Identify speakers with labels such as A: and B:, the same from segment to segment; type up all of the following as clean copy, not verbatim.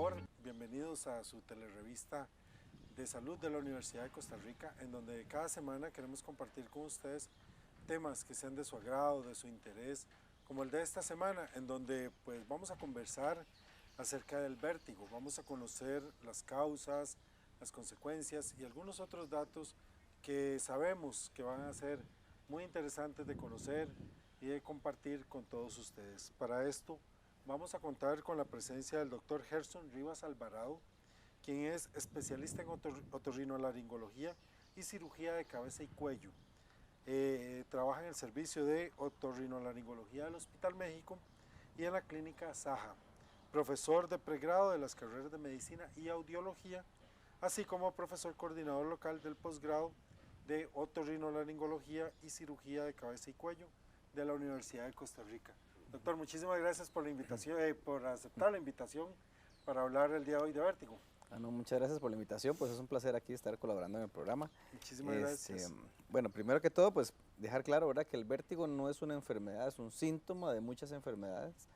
A: favor, bienvenidos a su telerevista de salud de la Universidad de Costa Rica, en donde cada semana queremos compartir con ustedes temas que sean de su agrado, de su interés, como el de esta semana, en donde pues vamos a conversar acerca del vértigo, vamos a conocer las causas, las consecuencias y algunos otros datos que sabemos que van a ser muy interesantes de conocer y de compartir con todos ustedes. Para esto vamos a contar con la presencia del doctor Gerson Rivas Alvarado, quien es especialista en otorrinolaringología y cirugía de cabeza y cuello. Trabaja en el servicio de otorrinolaringología del Hospital México y en la clínica Saja. Profesor de pregrado de las carreras de medicina y audiología, así como profesor coordinador local del posgrado de otorrinolaringología y cirugía de cabeza y cuello de la Universidad de Costa Rica. Doctor, muchísimas gracias por la invitación, por aceptar la invitación para hablar el día de hoy de vértigo.
B: No, muchas gracias por la invitación, pues es un placer aquí estar colaborando en el programa.
A: Muchísimas gracias.
B: Bueno, primero que todo, pues dejar claro, ¿verdad?, que el vértigo no es una enfermedad, es un síntoma de muchas enfermedades,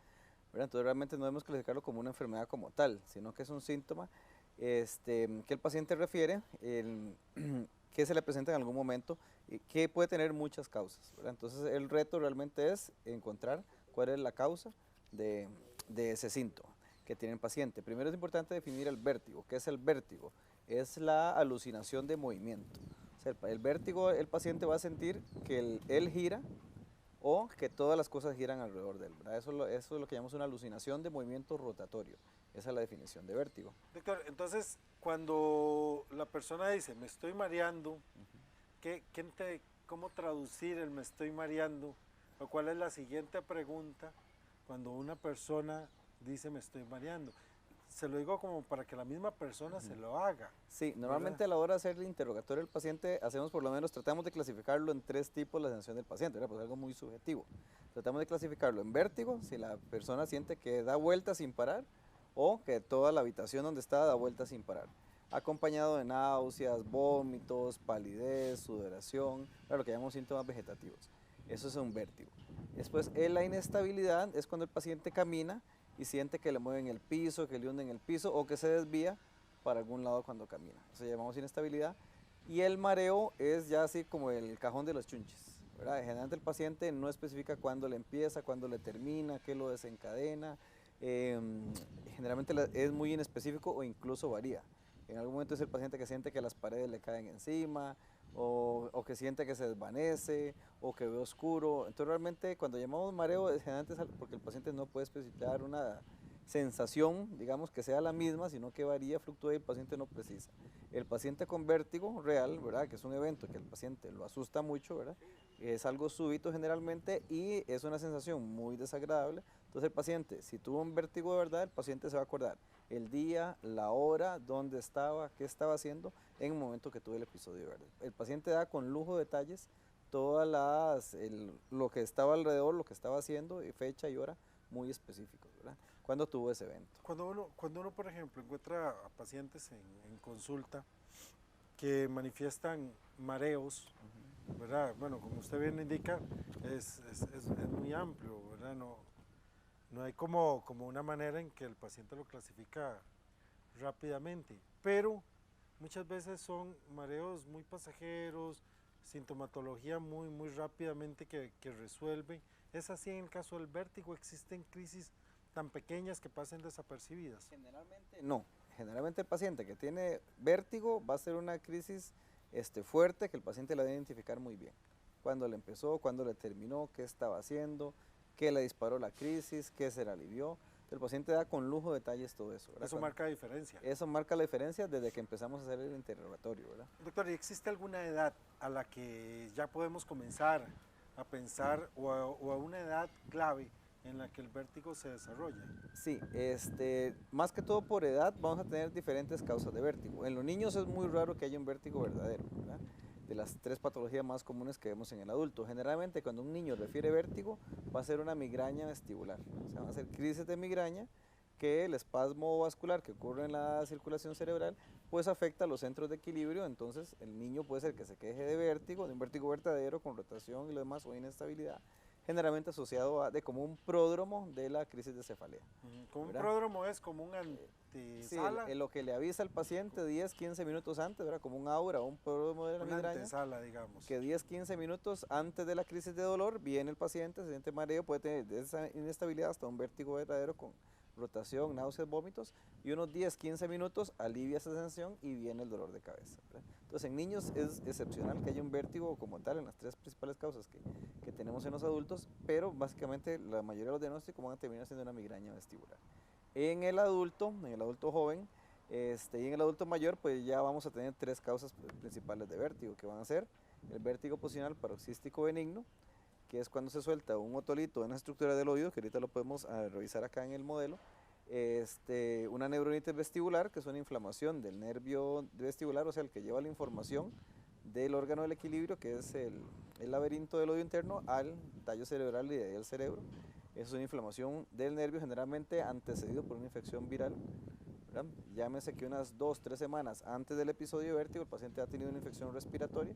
B: ¿verdad? Entonces realmente no debemos clasificarlo como una enfermedad como tal, sino que es un síntoma que el paciente refiere, que se le presenta en algún momento, que puede tener muchas causas, ¿verdad? Entonces el reto realmente es encontrar cuál es la causa de ese síntoma que tiene el paciente. Primero es importante definir el vértigo. ¿Qué es el vértigo? Es la alucinación de movimiento. O sea, el vértigo, el paciente va a sentir que él gira o que todas las cosas giran alrededor de él, ¿verdad? Eso es lo que llamamos una alucinación de movimiento rotatorio. Esa es la definición de vértigo.
A: Doctor, entonces, cuando la persona dice, me estoy mareando, ¿cómo traducir el me estoy mareando? ¿O cuál es la siguiente pregunta cuando una persona dice me estoy mareando? Se lo digo como para que la misma persona se lo haga.
B: Sí, normalmente a la hora de hacer el interrogatorio del paciente, hacemos por lo menos, tratamos de clasificarlo en 3 tipos la sensación del paciente, ¿verdad? Pues es algo muy subjetivo. Tratamos de clasificarlo en vértigo, si la persona siente que da vueltas sin parar, o que toda la habitación donde está da vueltas sin parar, acompañado de náuseas, vómitos, palidez, sudoración, lo que llamamos síntomas vegetativos. Eso es un vértigo. Después, la inestabilidad es cuando el paciente camina y siente que le mueven el piso, que le hunden el piso o que se desvía para algún lado cuando camina. Eso llamamos inestabilidad. Y el mareo es ya así como el cajón de los chunches, ¿verdad? Generalmente el paciente no especifica cuándo le empieza, cuándo le termina, qué lo desencadena. Generalmente es muy inespecífico o incluso varía. En algún momento es el paciente que siente que las paredes le caen encima, o que siente que se desvanece, o que ve oscuro. Entonces realmente cuando llamamos mareo, generalmente es porque el paciente no puede especificar una sensación, digamos, que sea la misma, sino que varía, fluctúa y el paciente no precisa. El paciente con vértigo real, ¿verdad?, que es un evento que el paciente lo asusta mucho, ¿verdad?, es algo súbito generalmente y es una sensación muy desagradable. Entonces el paciente, si tuvo un vértigo de verdad, el paciente se va a acordar el día, la hora, dónde estaba, qué estaba haciendo en el momento que tuvo el episodio de verdad. El paciente da con lujo de detalles todas lo que estaba alrededor, lo que estaba haciendo, fecha y hora muy específicos, ¿verdad? ¿Cuándo tuvo ese evento?
A: Cuando uno, por ejemplo, encuentra a pacientes en consulta que manifiestan mareos, ¿verdad? Bueno, como usted bien indica, es muy amplio, ¿verdad? No hay como una manera en que el paciente lo clasifica rápidamente, pero muchas veces son mareos muy pasajeros, sintomatología muy rápidamente que resuelven. ¿Es así en el caso del vértigo? ¿Existen crisis tan pequeñas que pasen desapercibidas?
B: Generalmente no. Generalmente el paciente que tiene vértigo va a ser una crisis fuerte que el paciente la debe identificar muy bien. Cuándo le empezó, cuándo le terminó, qué estaba haciendo, qué le disparó la crisis, qué se la alivió. El paciente da con lujo de detalles todo eso, ¿verdad?
A: Eso marca la diferencia.
B: Eso marca la diferencia desde que empezamos a hacer el interrogatorio, ¿verdad?
A: Doctor, ¿y existe alguna edad a la que ya podemos comenzar a pensar o a una edad clave en la que el vértigo se desarrolla?
B: Sí, más que todo por edad vamos a tener diferentes causas de vértigo. En los niños es muy raro que haya un vértigo verdadero, ¿verdad?, de las 3 patologías más comunes que vemos en el adulto. Generalmente cuando un niño refiere vértigo va a ser una migraña vestibular, o sea, van a ser crisis de migraña que el espasmo vascular que ocurre en la circulación cerebral pues afecta a los centros de equilibrio. Entonces el niño puede ser que se queje de vértigo, de un vértigo verdadero con rotación y lo demás o inestabilidad, generalmente asociado a, como un pródromo de la crisis de cefalea.
A: Como un
B: ¿verdad?
A: pródromo es como un
B: Sí,
A: antesala.
B: lo que le avisa al paciente 10, 15 minutos antes, ¿verdad? Como un aura o un pródromo de la
A: Una
B: migraña.
A: antesala, digamos.
B: Que 10, 15 minutos antes de la crisis de dolor viene el paciente, se siente mareo, puede tener de esa inestabilidad hasta un vértigo verdadero con rotación, náuseas, vómitos, y unos 10, 15 minutos alivia esa sensación y viene el dolor de cabeza, ¿verdad? Entonces en niños es excepcional que haya un vértigo como tal en las tres principales causas que tenemos en los adultos, pero básicamente la mayoría de los diagnósticos van a terminar siendo una migraña vestibular. En el adulto joven, y en el adulto mayor, pues ya vamos a tener tres causas principales de vértigo, que van a ser el vértigo posicional paroxístico benigno, que es cuando se suelta un otolito en la estructura del oído, que ahorita lo podemos revisar acá en el modelo. Una neuronitis vestibular, que es una inflamación del nervio vestibular, o sea, el que lleva la información del órgano del equilibrio, que es el laberinto del oído interno, al tallo cerebral y de ahí al cerebro. Es una inflamación del nervio generalmente antecedido por una infección viral, ¿verdad? Llámese que unas 2-3 semanas antes del episodio de vértigo el paciente ha tenido una infección respiratoria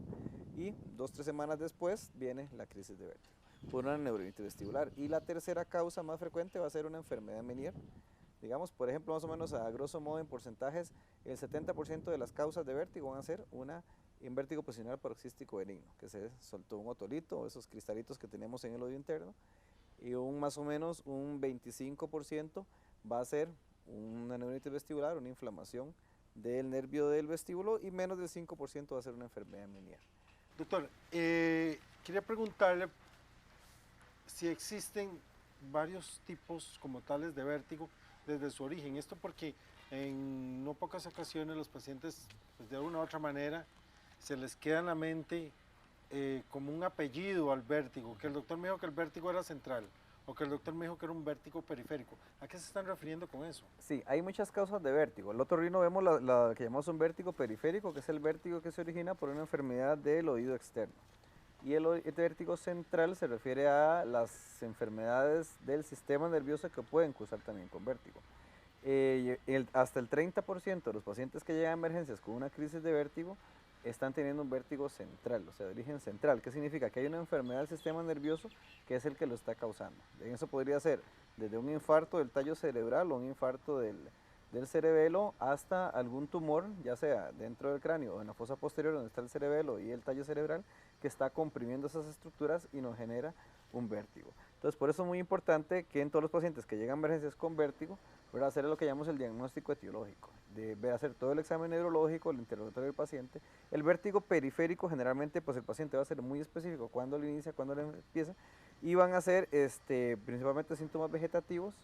B: y 2-3 semanas después viene la crisis de vértigo por una neuronitis vestibular. Y la tercera causa más frecuente va a ser una enfermedad de Meniere. Digamos, por ejemplo, más o menos a grosso modo en porcentajes, el 70% de las causas de vértigo van a ser un vértigo posicional paroxístico benigno, que se soltó un otolito, esos cristalitos que tenemos en el oído interno, y más o menos un 25% va a ser una neuronitis vestibular, una inflamación del nervio del vestíbulo, y menos del 5% va a ser una enfermedad de Meniere.
A: Doctor, quería preguntarle si existen varios tipos como tales de vértigo desde su origen. Esto porque en no pocas ocasiones los pacientes, pues de alguna u otra manera, se les queda en la mente como un apellido al vértigo, que el doctor me dijo que el vértigo era central, o que el doctor me dijo que era un vértigo periférico. ¿A qué se están refiriendo con eso?
B: Sí, hay muchas causas de vértigo. El otorrino vemos la que llamamos un vértigo periférico, que es el vértigo que se origina por una enfermedad del oído externo. Y el vértigo central se refiere a las enfermedades del sistema nervioso que pueden cursar también con vértigo. Hasta el 30% de los pacientes que llegan a emergencias con una crisis de vértigo están teniendo un vértigo central, o sea, de origen central. ¿Qué significa? Que hay una enfermedad del sistema nervioso que es el que lo está causando. Eso podría ser desde un infarto del tallo cerebral o un infarto del cerebelo hasta algún tumor, ya sea dentro del cráneo o en la fosa posterior donde está el cerebelo y el tallo cerebral, que está comprimiendo esas estructuras y nos genera un vértigo. Entonces, por eso es muy importante que en todos los pacientes que llegan a emergencias con vértigo, hacer lo que llamamos el diagnóstico etiológico, de hacer todo el examen neurológico, el interrogatorio del paciente. El vértigo periférico, generalmente, pues el paciente va a ser muy específico, cuándo lo inicia, cuándo lo empieza, y van a ser principalmente síntomas vegetativos,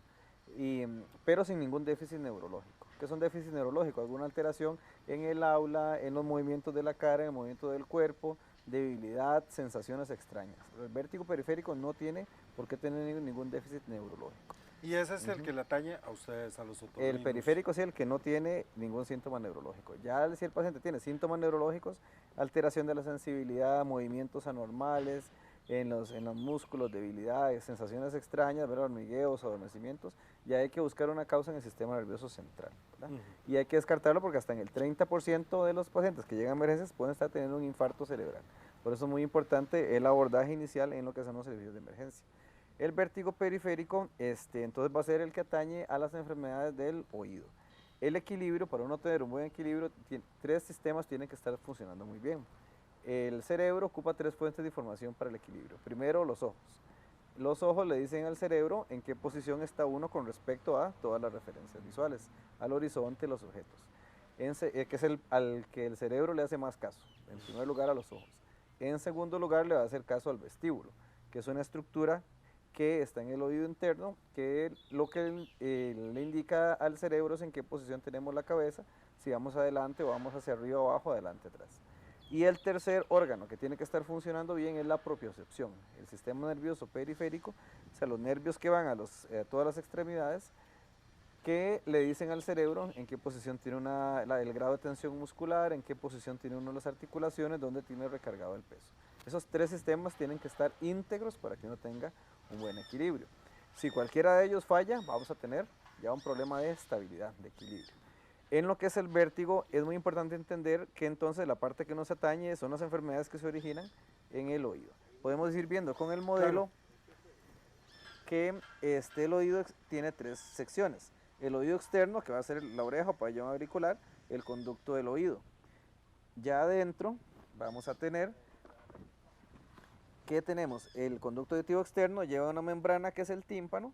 B: pero sin ningún déficit neurológico. ¿Qué son déficits neurológicos? Alguna alteración en el aula, en los movimientos de la cara, en el movimiento del cuerpo, debilidad, sensaciones extrañas. El vértigo periférico no tiene por qué tener ningún déficit neurológico.
A: Y ese es el que le atañe a ustedes, a los otorrinos.
B: El periférico es el que no tiene ningún síntoma neurológico. Ya si el paciente tiene síntomas neurológicos, alteración de la sensibilidad, movimientos anormales en los músculos, debilidades, sensaciones extrañas, hormigueos, adormecimientos, ya hay que buscar una causa en el sistema nervioso central, ¿verdad? Y hay que descartarlo porque hasta en el 30% de los pacientes que llegan a emergencias pueden estar teniendo un infarto cerebral. Por eso es muy importante el abordaje inicial en lo que son los servicios de emergencia. El vértigo periférico entonces va a ser el que atañe a las enfermedades del oído. El equilibrio, para uno tener un buen equilibrio, tres sistemas tienen que estar funcionando muy bien. El cerebro ocupa tres fuentes de información para el equilibrio. Primero, los ojos. Los ojos le dicen al cerebro en qué posición está uno con respecto a todas las referencias visuales, al horizonte, los objetos, que es al que el cerebro le hace más caso. En primer lugar, a los ojos. En segundo lugar, le va a hacer caso al vestíbulo, que es una estructura que está en el oído interno, que lo que le indica al cerebro es en qué posición tenemos la cabeza, si vamos adelante o vamos hacia arriba o abajo, adelante, atrás. Y el tercer órgano que tiene que estar funcionando bien es la propiocepción, el sistema nervioso periférico, o sea, los nervios que van a todas las extremidades, que le dicen al cerebro en qué posición tiene el grado de tensión muscular, en qué posición tiene una de las articulaciones, dónde tiene recargado el peso. Esos tres sistemas tienen que estar íntegros para que uno tenga un buen equilibrio. Si cualquiera de ellos falla, vamos a tener ya un problema de estabilidad, de equilibrio. En lo que es el vértigo, es muy importante entender que entonces la parte que nos atañe son las enfermedades que se originan en el oído. Podemos ir viendo con el modelo que el oído tiene tres secciones. El oído externo, que va a ser la oreja o pabellón auricular, el conducto del oído. Ya adentro vamos a tener que tenemos el conducto auditivo externo, lleva una membrana que es el tímpano.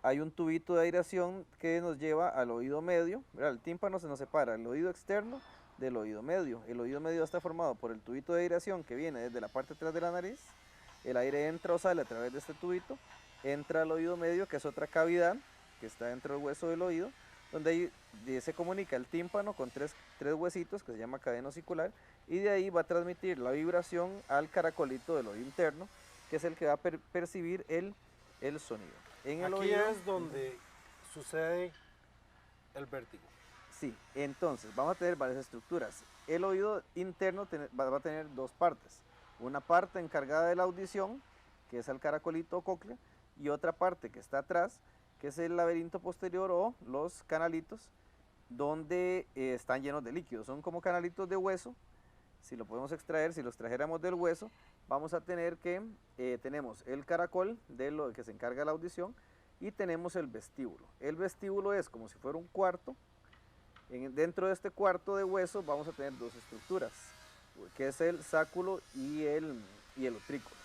B: Hay un tubito de aireación que nos lleva al oído medio. ¿Verdad? El tímpano se nos separa el oído externo del oído medio. El oído medio está formado por el tubito de aireación que viene desde la parte de atrás de la nariz. El aire entra o sale a través de este tubito, entra al oído medio, que es otra cavidad que está dentro del hueso del oído, donde ahí se comunica el tímpano con tres huesitos que se llama cadena osicular, y de ahí va a transmitir la vibración al caracolito del oído interno, que es el que va a percibir el sonido.
A: En el oído, es donde sucede el vértigo.
B: Sí, entonces vamos a tener varias estructuras. El oído interno va a tener dos partes. Una parte encargada de la audición, que es el caracolito o cóclea, y otra parte que está atrás, que es el laberinto posterior o los canalitos, donde están llenos de líquidos. Son como canalitos de hueso. Si lo podemos extraer, si los trajéramos del hueso, vamos a tener que, tenemos el caracol de lo que se encarga de la audición, y tenemos el vestíbulo. El vestíbulo es como si fuera un cuarto. Dentro de este cuarto de hueso vamos a tener dos estructuras, que es el sáculo y el utrículo.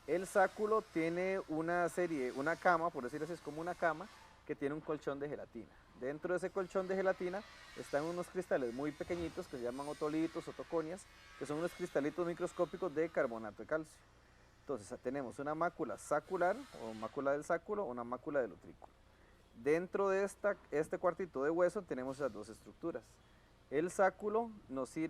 B: El sáculo tiene una cama, por decir así, es como una cama que tiene un colchón de gelatina. Dentro de ese colchón de gelatina están unos cristales muy pequeñitos que se llaman otolitos o toconias, que son unos cristalitos microscópicos de carbonato de calcio. Entonces tenemos una mácula sacular o mácula del sáculo, una mácula del utrículo. Dentro de este cuartito de hueso tenemos esas dos estructuras. El sáculo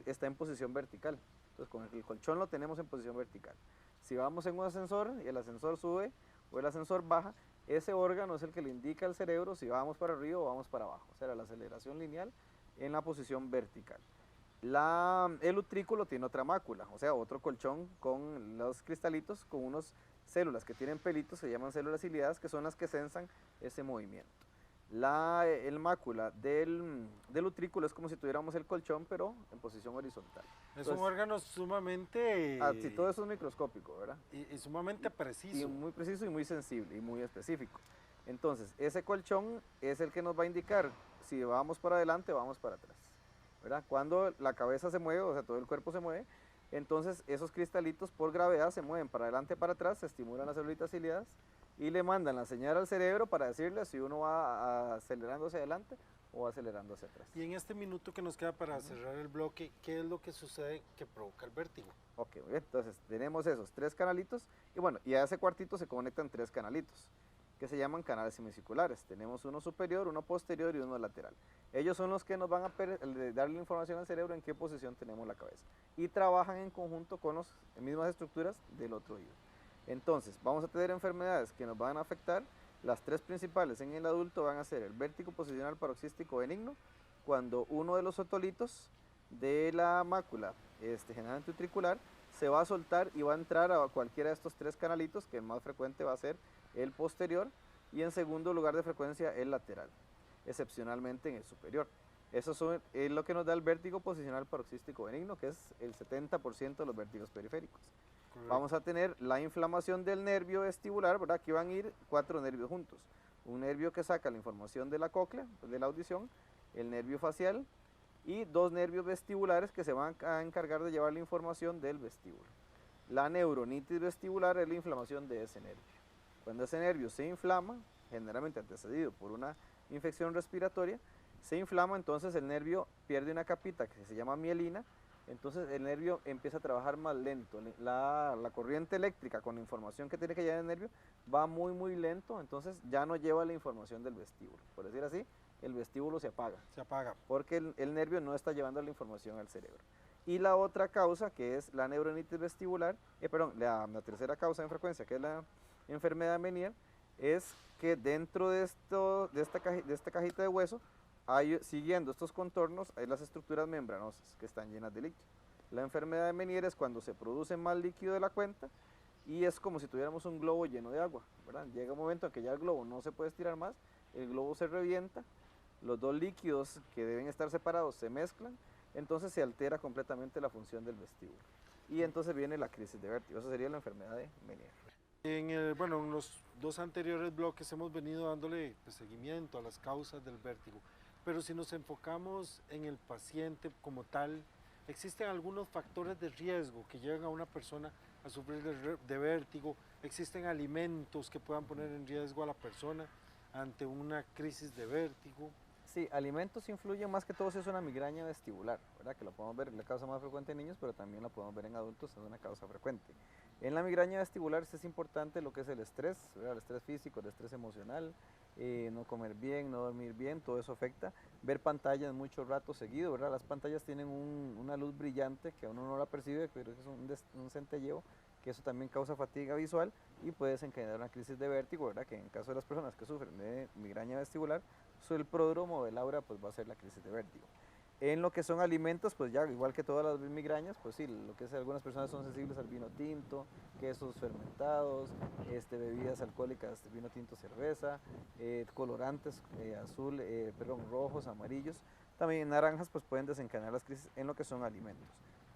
B: está en posición vertical, entonces con el colchón lo tenemos en posición vertical. Si vamos en un ascensor y el ascensor sube o el ascensor baja, ese órgano es el que le indica al cerebro si vamos para arriba o vamos para abajo, o sea, la aceleración lineal en la posición vertical. El utrículo tiene otra mácula, o sea, otro colchón con los cristalitos, con unas células que tienen pelitos, se llaman células ciliadas, que son las que sensan ese movimiento. El mácula del utrículo es como si tuviéramos el colchón, pero en posición horizontal.
A: Es un órgano sumamente...
B: Sí, todo eso es microscópico, ¿verdad?
A: Y sumamente preciso.
B: Y muy preciso y muy sensible y muy específico. Entonces, ese colchón es el que nos va a indicar si vamos para adelante o vamos para atrás, ¿verdad? Cuando la cabeza se mueve, o sea, todo el cuerpo se mueve, entonces esos cristalitos por gravedad se mueven para adelante y para atrás, se estimulan las células ciliadas y le mandan la señal al cerebro para decirle si uno va acelerando hacia adelante o acelerando hacia atrás.
A: Y en este minuto que nos queda para cerrar el bloque, ¿qué es lo que sucede que provoca el vértigo?
B: Ok, muy bien. Entonces tenemos esos tres canalitos y bueno, y a ese cuartito se conectan tres canalitos que se llaman canales semicirculares. Tenemos uno superior, uno posterior y uno lateral. Ellos son los que nos van a darle información al cerebro en qué posición tenemos la cabeza y trabajan en conjunto con las mismas estructuras del otro oído. Entonces, vamos a tener enfermedades que nos van a afectar. Las tres principales en el adulto van a ser el vértigo posicional paroxístico benigno, cuando uno de los otolitos de la mácula, generalmente utricular, se va a soltar y va a entrar a cualquiera de estos tres canalitos, que el más frecuente va a ser el posterior, y en segundo lugar de frecuencia el lateral, excepcionalmente en el superior. Eso es lo que nos da el vértigo posicional paroxístico benigno, que es el 70% de los vértigos periféricos. Correcto. Vamos a tener la inflamación del nervio vestibular, ¿verdad? Aquí van a ir 4 nervios juntos. Un nervio que saca la información de la cóclea, de la audición, el nervio facial y 2 nervios vestibulares que se van a encargar de llevar la información del vestíbulo. La neuronitis vestibular es la inflamación de ese nervio. Cuando ese nervio se inflama, generalmente antecedido por una infección respiratoria, se inflama, entonces el nervio pierde una capita que se llama mielina. Entonces el nervio empieza a trabajar más lento, la corriente eléctrica con la información que tiene que llevar el nervio va muy lento, entonces ya no lleva la información del vestíbulo. Por decir así, el vestíbulo se apaga.
A: Se apaga.
B: Porque el nervio no está llevando la información al cerebro. Y la otra causa, que es la neuronitis vestibular, la tercera causa en frecuencia, que es la enfermedad de Meniere, es que dentro de esta cajita de hueso, siguiendo estos contornos, hay las estructuras membranosas que están llenas de líquido. La enfermedad de Meniere es cuando se produce más líquido de la cuenta y es como si tuviéramos un globo lleno de agua, ¿verdad? Llega un momento en que ya el globo no se puede estirar más, el globo se revienta, los dos líquidos que deben estar separados se mezclan, entonces se altera completamente la función del vestíbulo. Y entonces viene la crisis de vértigo, eso sería la enfermedad de Meniere.
A: Bueno, en los dos anteriores bloques hemos venido dándole pues, seguimiento a las causas del vértigo, pero si nos enfocamos en el paciente como tal, existen algunos factores de riesgo que llevan a una persona a sufrir de vértigo, existen alimentos que puedan poner en riesgo a la persona ante una crisis de vértigo.
B: Sí, alimentos influyen más que todo si es una migraña vestibular, ¿verdad? Que lo podemos ver, es la causa más frecuente en niños, pero también la podemos ver en adultos, es una causa frecuente. En la migraña vestibular sí es importante lo que es el estrés, ¿verdad? El estrés físico, el estrés emocional, no comer bien, no dormir bien, todo eso afecta. Ver pantallas mucho rato seguido, ¿verdad? Las pantallas tienen una luz brillante que uno no la percibe, pero es un centelleo, que eso también causa fatiga visual y puede desencadenar una crisis de vértigo, ¿verdad? Que en el caso de las personas que sufren de migraña vestibular, el pródromo del aura pues va a ser la crisis de vértigo. En lo que son alimentos, pues ya igual que todas las migrañas, pues sí, lo que es algunas personas son sensibles al vino tinto, quesos fermentados, bebidas alcohólicas, vino tinto, cerveza, colorantes rojos, amarillos, también naranjas pues pueden desencadenar las crisis en lo que son alimentos.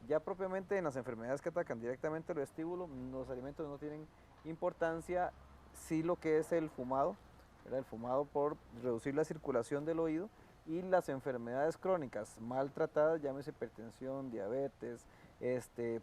B: Ya propiamente en las enfermedades que atacan directamente el vestíbulo, los alimentos no tienen importancia, sí lo que es el fumado, el fumado por reducir la circulación del oído, y las enfermedades crónicas mal tratadas, llámese hipertensión, diabetes,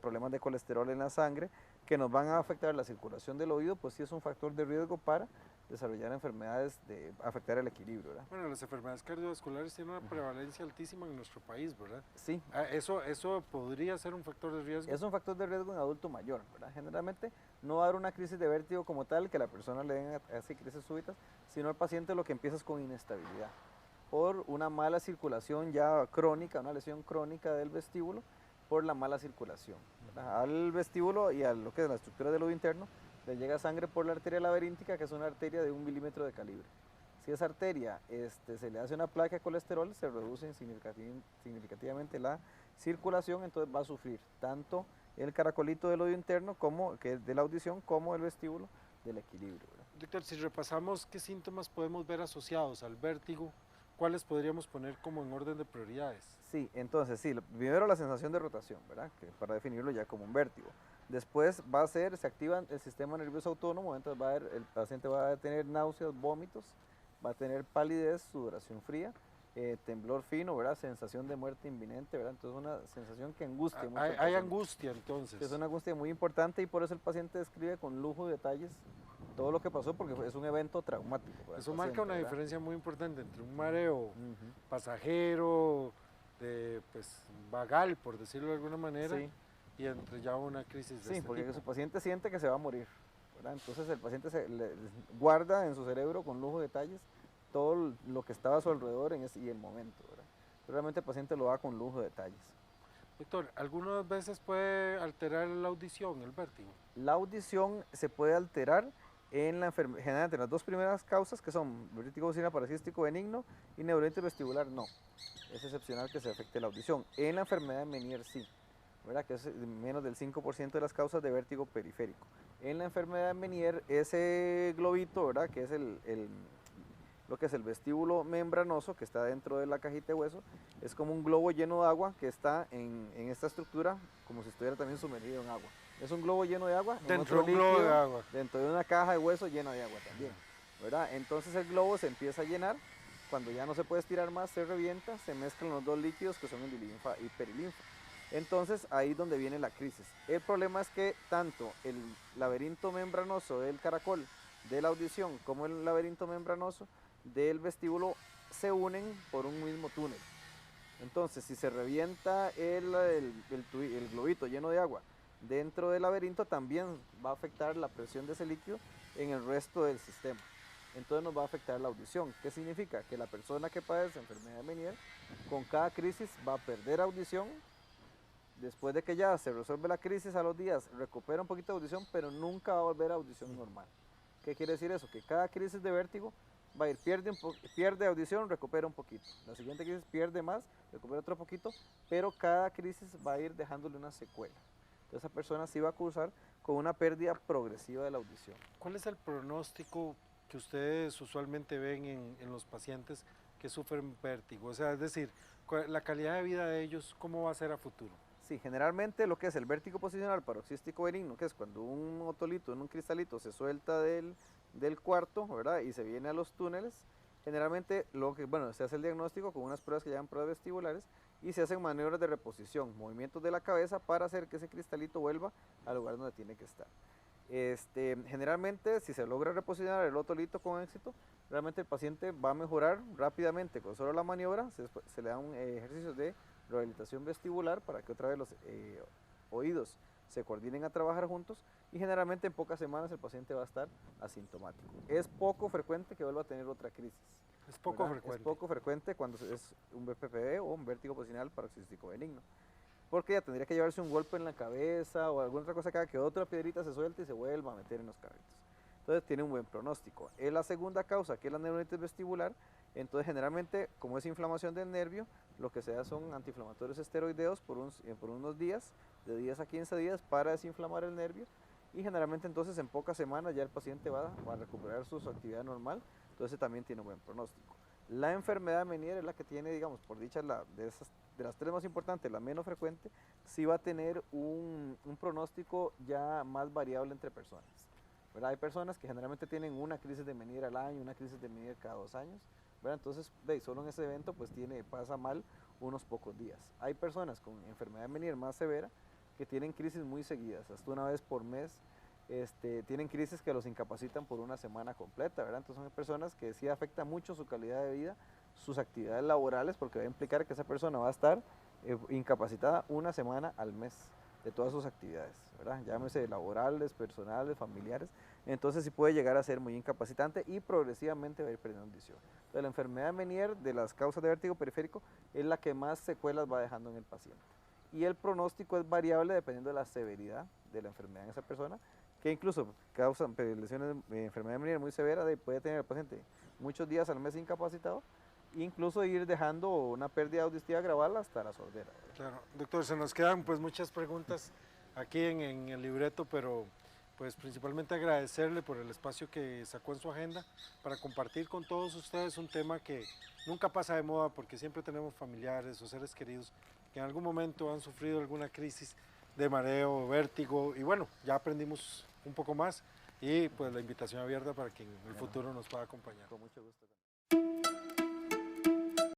B: problemas de colesterol en la sangre, que nos van a afectar la circulación del oído, pues sí es un factor de riesgo para desarrollar enfermedades de afectar el equilibrio, ¿verdad?
A: Bueno, las enfermedades cardiovasculares tienen una prevalencia altísima en nuestro país, ¿verdad?
B: Sí.
A: Eso podría ser un factor de riesgo.
B: Es un factor de riesgo en adulto mayor, ¿verdad? Generalmente no va a haber una crisis de vértigo como tal, que la persona le den así crisis súbitas, sino al paciente lo que empieza es con inestabilidad, por una mala circulación ya crónica, una lesión crónica del vestíbulo, por la mala circulación, ¿verdad? Al vestíbulo y a lo que es la estructura del oído interno, le llega sangre por la arteria laberíntica, que es una arteria de 1 milímetro de calibre. Si esa arteria se le hace una placa de colesterol, se reduce significativamente la circulación, entonces va a sufrir tanto el caracolito del oído interno, que es de la audición, como el vestíbulo del equilibrio, ¿verdad?
A: Doctor, si repasamos qué síntomas podemos ver asociados al vértigo, ¿cuáles podríamos poner como en orden de prioridades?
B: Sí, entonces sí, primero la sensación de rotación, ¿verdad? Que para definirlo ya como un vértigo. Después se activa el sistema nervioso autónomo, entonces el paciente va a tener náuseas, vómitos, va a tener palidez, sudoración fría, temblor fino, ¿verdad? Sensación de muerte inminente, ¿verdad? Entonces una sensación que angustia mucho.
A: Hay angustia entonces.
B: Es una angustia muy importante y por eso el paciente describe con lujo de detalles todo lo que pasó, porque es un evento traumático.
A: Eso marca una diferencia muy importante entre un mareo pasajero, pues vagal, por decirlo de alguna manera, sí, y entre ya una crisis de
B: este porque tipo. Su paciente siente que se va a morir, ¿verdad? Entonces el paciente guarda en su cerebro con lujo de detalles todo lo que estaba a su alrededor y el momento, ¿verdad? Realmente el paciente lo da con lujo de detalles.
A: Doctor, ¿algunas veces puede alterar la audición, el vértigo?
B: La audición se puede alterar generalmente en las dos primeras causas, que son vértigo bocina parasístico benigno y neuritis vestibular, no. Es excepcional que se afecte la audición. En la enfermedad de Meniere sí, ¿verdad? Que es menos del 5% de las causas de vértigo periférico. En la enfermedad de Meniere, ese globito, ¿verdad? Que es lo que es el vestíbulo membranoso, que está dentro de la cajita de hueso, es como un globo lleno de agua que está en esta estructura, como si estuviera también sumergido en agua. Es un globo lleno de agua,
A: dentro de un globo de agua,
B: dentro de una caja de hueso llena de agua también, ¿verdad? Entonces el globo se empieza a llenar, cuando ya no se puede estirar más, se revienta, se mezclan los dos líquidos que son endolinfa y perilinfa. Entonces ahí es donde viene la crisis. El problema es que tanto el laberinto membranoso del caracol de la audición como el laberinto membranoso del vestíbulo se unen por un mismo túnel. Entonces, si se revienta el globito lleno de agua dentro del laberinto, también va a afectar la presión de ese líquido en el resto del sistema. Entonces nos va a afectar la audición. ¿Qué significa? Que la persona que padece enfermedad de Meniere, con cada crisis va a perder audición. Después de que ya se resuelve la crisis a los días, recupera un poquito de audición, pero nunca va a volver a audición normal. ¿Qué quiere decir eso? Que cada crisis de vértigo va a ir, pierde audición, recupera un poquito. La siguiente crisis pierde más, recupera otro poquito, pero cada crisis va a ir dejándole una secuela. Entonces esa persona sí va a cursar con una pérdida progresiva de la audición.
A: ¿Cuál es el pronóstico que ustedes usualmente ven en los pacientes que sufren vértigo? O sea, es decir, la calidad de vida de ellos, ¿cómo va a ser a futuro?
B: Sí, generalmente lo que es el vértigo posicional paroxístico benigno, que es cuando un otolito en un cristalito se suelta del cuarto, ¿verdad? Y se viene a los túneles, generalmente se hace el diagnóstico con unas pruebas que llaman pruebas vestibulares y se hacen maniobras de reposición, movimientos de la cabeza para hacer que ese cristalito vuelva al lugar donde tiene que estar. Generalmente, si se logra reposicionar el otolito con éxito, realmente el paciente va a mejorar rápidamente con solo la maniobra. Se le dan ejercicios de rehabilitación vestibular para que otra vez los oídos se coordinen a trabajar juntos y generalmente en pocas semanas el paciente va a estar asintomático. Es poco frecuente que vuelva a tener otra crisis.
A: Es poco
B: ¿verdad?
A: frecuente.
B: Es poco frecuente cuando es un BPPV o un vértigo posicional paroxístico benigno. Porque ya tendría que llevarse un golpe en la cabeza o alguna otra cosa que haga que otra piedrita se suelte y se vuelva a meter en los carritos. Entonces tiene un buen pronóstico. Es la segunda causa, que es la neuritis vestibular. Entonces generalmente, como es inflamación del nervio, lo que se da son antiinflamatorios esteroideos por unos días, de 10 a 15 días para desinflamar el nervio. Y generalmente entonces en pocas semanas ya el paciente va a recuperar su actividad normal. Entonces también tiene un buen pronóstico. La enfermedad de Meniere es la que tiene, digamos, por dicha, de las tres más importantes, la menos frecuente, sí va a tener un pronóstico ya más variable entre personas. ¿Verdad? Hay personas que generalmente tienen una crisis de Meniere al año, una crisis de Meniere cada 2 años, ¿verdad? Entonces, solo en ese evento pues pasa mal unos pocos días. Hay personas con enfermedad de Meniere más severa que tienen crisis muy seguidas, hasta una vez por mes. Tienen crisis que los incapacitan por una semana completa, ¿verdad? Entonces son personas que sí afecta mucho su calidad de vida, sus actividades laborales, porque va a implicar que esa persona va a estar incapacitada una semana al mes de todas sus actividades, ¿verdad? Llámese laborales, personales, familiares. Entonces sí puede llegar a ser muy incapacitante y progresivamente va a ir perdiendo audición. Entonces la enfermedad de Meniere, de las causas de vértigo periférico, es la que más secuelas va dejando en el paciente. Y el pronóstico es variable dependiendo de la severidad de la enfermedad en esa persona, que incluso causan lesiones de enfermedad de Meniere muy severa, puede tener el paciente muchos días al mes incapacitado, e incluso ir dejando una pérdida auditiva gradual hasta la sordera.
A: Claro, doctor, se nos quedan pues muchas preguntas aquí en el libreto, pero pues principalmente agradecerle por el espacio que sacó en su agenda para compartir con todos ustedes un tema que nunca pasa de moda porque siempre tenemos familiares o seres queridos que en algún momento han sufrido alguna crisis de mareo, vértigo y bueno, ya aprendimos un poco más y pues la invitación abierta para que en el futuro nos pueda acompañar.
B: Con mucho gusto.